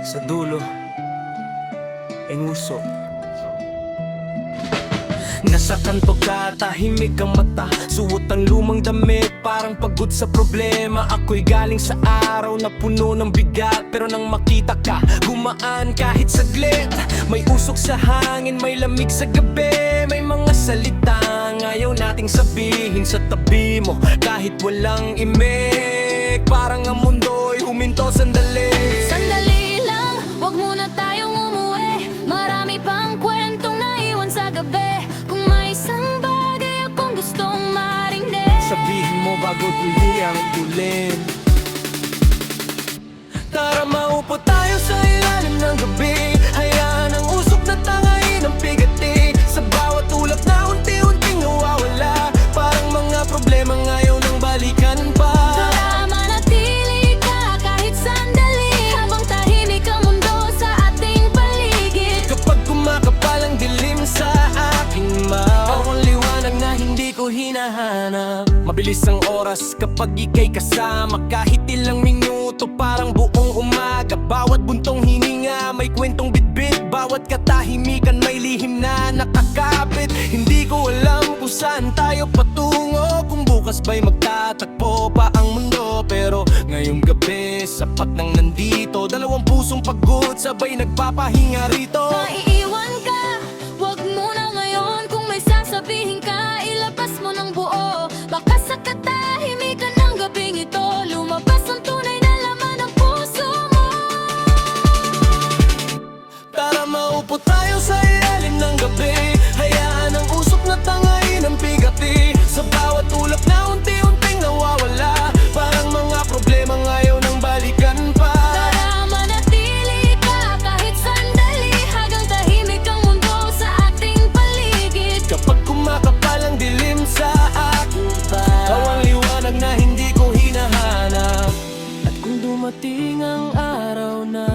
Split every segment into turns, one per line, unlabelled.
Sa dulo ay nguso. Nasa kanto ka, tahimik ang mata, suot ang lumang damit, parang pagod sa problema. Ako'y galing sa araw na puno ng bigat, pero nang makita ka, gumaan kahit saglit. May usok sa hangin, may lamig sa gabi, may mga salitang ayaw nating sabihin sa tabi mo, kahit walang imik. Parang ang mundo'y huminto sandali.
Sandali lang, wag muna tayong umuwi, marami pang kwentong naiwan sa gabi. Kung may isang bagay akong gustong marinig,
Sabihin mo bago tuli ang tulin. Tara maupo tayo sa ilalim ng gabi, hayaan ang usok na tangayin ang pigati. Sa bawat ulap na unti-unting nawawala, parang mga problema ngayon ang balikan pa.
tara manatili ka kahit sandali, habang tahimik ang mundo sa ating paligid.
Kapag kumakapal ang dilim sa aking mao, ang liwanag na hindi ko hinahanap. Mabilis ang oras kapag ika'y kasama, kahit ilang minuto parang buong umaga. Bawat buntong hininga may kwentong bitbit, bawat katahimikan may lihim na nakakapit. Hindi ko alam kung saan tayo patungo, kung bukas ba'y magtatakbo pa ang mundo. Pero ngayong gabi, sapat nang nandito, dalawang pusong pagod sabay nagpapahinga rito.
Maiiwan ka, wag muna ngayon. Kung may sasabihin ka, ilabas mo ng buo. Baka sa katahimikan ng gabing ito, lumabas ang tunay na laman ng puso mo.
Tara maupo tayo sa ilalim ng gabi, hayaan ang usok na tangayin ang pigati. Sa bawat ulap na unti-unting nawawala, parang mga problema ngayon ang balikan pa.
Tara manatili ka kahit sandali, hanggang tahimik ang mundo sa ating paligid.
Kapag kumakapal ang dilim sa aking bahay, ang liwanag na hindi ko hinahanap. At kung dumating ang araw na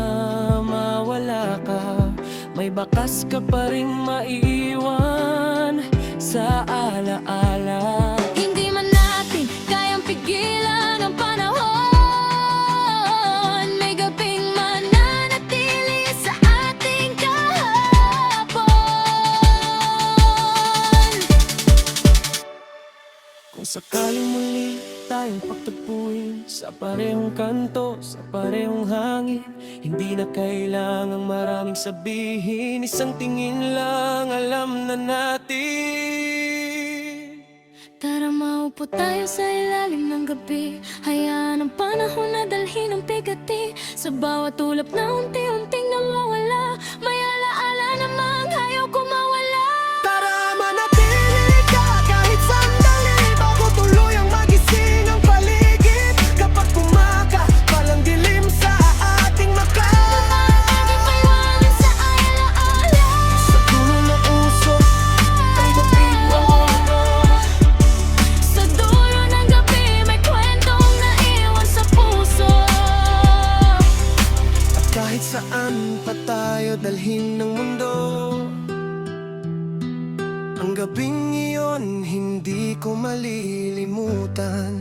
mawala ka, may bakas ka pa ring maiiwan sa alaala.
Hindi man natin kayang pigilan ang panahon, may gabing mananatili sa ating kahapon.
Kung sakaling muli tayong pagtagpuin sa parehong kanto, sa parehong hangin, hindi na kailangang maraming sabihin, isang tingin lang alam na natin.
Tara maupo tayo sa ilalim ng gabi, hayaan ang panahon na dalhin ang pigati. Sa bawat ulap na unti-unting nawawala, may alaala namang ayaw ko mawala.
Tara manatili ka kahit sandali, bago tuluyang magising ang paligid. Kapag kumakapal ang dilim sa ating maka,
Laging paiwanan sa alaala.
sa dulo ng usok ay matiwala.
Sa dulo ng gabi may kwentong naiwan sa puso.
At kahit saan pa tayo dalhin ng mundo, ang gabing iyon hindi ko malilimutan.